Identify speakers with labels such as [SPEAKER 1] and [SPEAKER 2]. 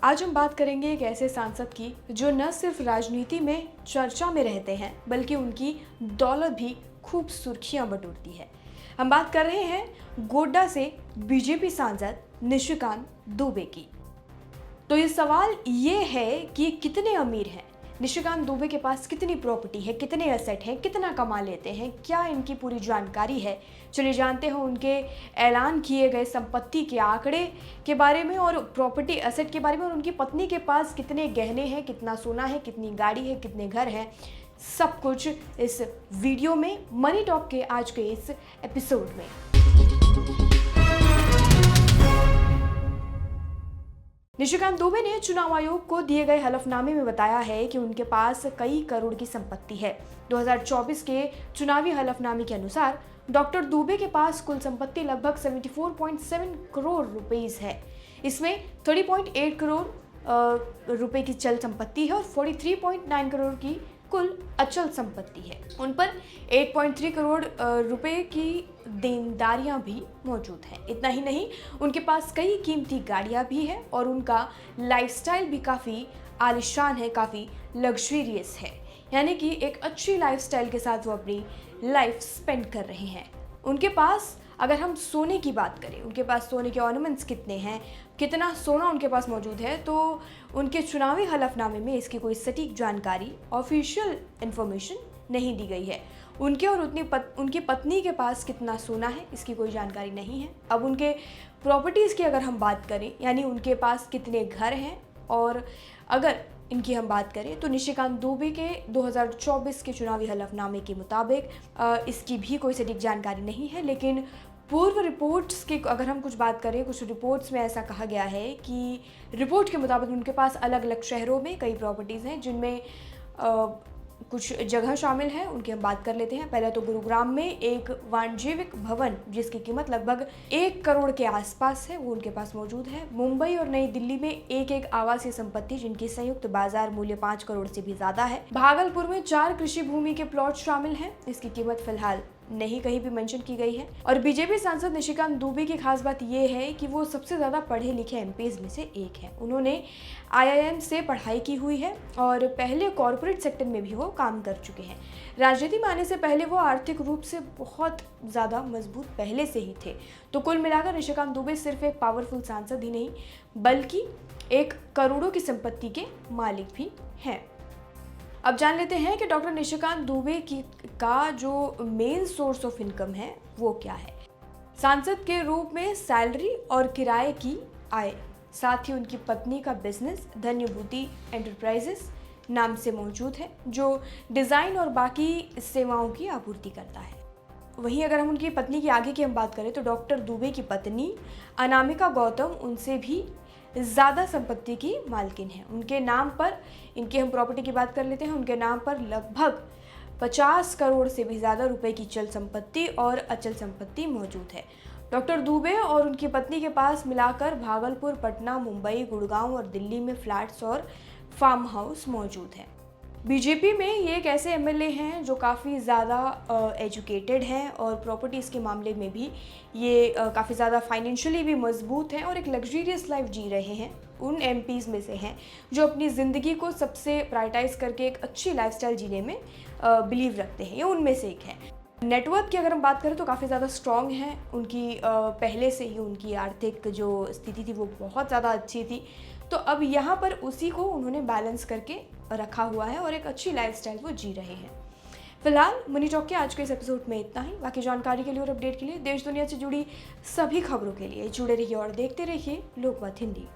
[SPEAKER 1] आज हम बात करेंगे एक ऐसे सांसद की जो न सिर्फ राजनीति में चर्चा में रहते हैं बल्कि उनकी दौलत भी खूब सुर्खियां बटोरती है। हम बात कर रहे हैं गोड्डा से बीजेपी सांसद निशिकांत दुबे की। तो ये सवाल ये है कि कितने अमीर हैं निशिकांत दुबे, के पास कितनी प्रॉपर्टी है, कितने एसेट हैं, कितना कमा लेते हैं, क्या इनकी पूरी जानकारी है। चलिए जानते हैं उनके ऐलान किए गए संपत्ति के आंकड़े के बारे में और प्रॉपर्टी एसेट के बारे में, और उनकी पत्नी के पास कितने गहने हैं, कितना सोना है, कितनी गाड़ी है, कितने घर हैं। सब कुछ इस वीडियो में मनी टॉक के आज के इस एपिसोड में। निशिकांत दुबे ने चुनाव आयोग को दिए गए हलफनामे में बताया है कि उनके पास कई करोड़ की संपत्ति है। 2024 के चुनावी हलफनामे के अनुसार डॉक्टर दुबे के पास कुल संपत्ति लगभग 74.7 करोड़ रुपीस है। इसमें 30.8 करोड़ रुपए की चल संपत्ति है और 43.9 करोड़ की कुल अचल संपत्ति है। उन पर 8.3 करोड़ रुपए की देनदारियां भी मौजूद हैं। इतना ही नहीं, उनके पास कई कीमती गाड़ियां भी हैं और उनका लाइफस्टाइल भी काफ़ी आलीशान है, काफ़ी लग्जरियस है। यानी कि एक अच्छी लाइफस्टाइल के साथ वो अपनी लाइफ स्पेंड कर रहे हैं। उनके पास अगर हम सोने की बात करें, उनके पास सोने के ऑर्नामेंट्स कितने हैं, कितना सोना उनके पास मौजूद है, तो उनके चुनावी हलफनामे में इसकी कोई सटीक जानकारी, ऑफिशियल इंफॉर्मेशन नहीं दी गई है। उनके और उनकी पत्नी के पास कितना सोना है, इसकी कोई जानकारी नहीं है। अब उनके प्रॉपर्टीज़ की अगर हम बात करें, यानी उनके पास कितने घर हैं, और अगर इनकी हम बात करें तो निशिकांत दुबे के 2024 के चुनावी हलफनामे के मुताबिक इसकी भी कोई सटीक जानकारी नहीं है। लेकिन पूर्व रिपोर्ट्स की अगर हम कुछ बात करें, कुछ रिपोर्ट्स में ऐसा कहा गया है कि रिपोर्ट के मुताबिक उनके पास अलग अलग शहरों में कई प्रॉपर्टीज़ हैं, जिनमें कुछ जगह शामिल है। उनकी हम बात कर लेते हैं। पहले तो गुरुग्राम में एक वाणिज्यिक भवन जिसकी कीमत लगभग 1 करोड़ के आसपास है, वो उनके पास मौजूद है। मुंबई और नई दिल्ली में एक आवासीय संपत्ति जिनकी संयुक्त बाजार मूल्य 5 करोड़ से भी ज्यादा है। भागलपुर में 4 कृषि भूमि के प्लॉट शामिल हैं, इसकी कीमत फिलहाल नहीं कहीं भी मेंशन की गई है। और बीजेपी सांसद निशिकांत दुबे की खास बात यह है कि वो सबसे ज़्यादा पढ़े लिखे एमपीज में से एक हैं। उन्होंने आईआईएम से पढ़ाई की हुई है और पहले कॉरपोरेट सेक्टर में भी वो काम कर चुके हैं। राजनीति में आने से पहले वो आर्थिक रूप से बहुत ज़्यादा मजबूत पहले से ही थे। तो कुल मिलाकर निशिकांत दुबे सिर्फ एक पावरफुल सांसद ही नहीं बल्कि एक करोड़ों की संपत्ति के मालिक भी हैं। अब जान लेते हैं कि डॉक्टर निशिकांत दुबे का जो मेन सोर्स ऑफ इनकम है वो क्या है। सांसद के रूप में सैलरी और किराए की आय, साथ ही उनकी पत्नी का बिजनेस धन्यभूति एंटरप्राइजेस नाम से मौजूद है, जो डिज़ाइन और बाकी सेवाओं की आपूर्ति करता है। वहीं अगर हम उनकी पत्नी की आगे की हम बात करें तो डॉक्टर दुबे की पत्नी अनामिका गौतम उनसे भी ज़्यादा संपत्ति की मालकिन है। उनके नाम पर, इनकी हम प्रॉपर्टी की बात कर लेते हैं, उनके नाम पर लगभग 50 करोड़ से भी ज़्यादा रुपए की चल संपत्ति और अचल संपत्ति मौजूद है। डॉक्टर दुबे और उनकी पत्नी के पास मिलाकर भागलपुर, पटना, मुंबई, गुड़गांव और दिल्ली में फ्लैट्स और फार्म हाउस मौजूद हैं। बीजेपी में ये एक ऐसे एमएलए हैं जो काफ़ी ज़्यादा एजुकेटेड हैं और प्रॉपर्टीज़ के मामले में भी ये काफ़ी ज़्यादा फाइनेंशियली भी मजबूत हैं और एक लग्जरियस लाइफ जी रहे हैं। उन एमपीज़ में से हैं जो अपनी ज़िंदगी को सबसे प्रायोरिटाइज़ करके एक अच्छी लाइफस्टाइल जीने में बिलीव रखते हैं। ये उनमें से एक है। नेटवर्थ की अगर हम बात करें तो काफ़ी ज़्यादा स्ट्रॉन्ग हैं। उनकी पहले से ही उनकी आर्थिक जो स्थिति थी वो बहुत ज़्यादा अच्छी थी। तो अब यहाँ पर उसी को उन्होंने बैलेंस करके रखा हुआ है और एक अच्छी लाइफस्टाइल वो जी रहे हैं। फिलहाल मनी टॉक के आज के इस एपिसोड में इतना ही। बाकी जानकारी के लिए और अपडेट के लिए, देश दुनिया से जुड़ी सभी खबरों के लिए जुड़े रहिए और देखते रहिए लोकमत हिंदी।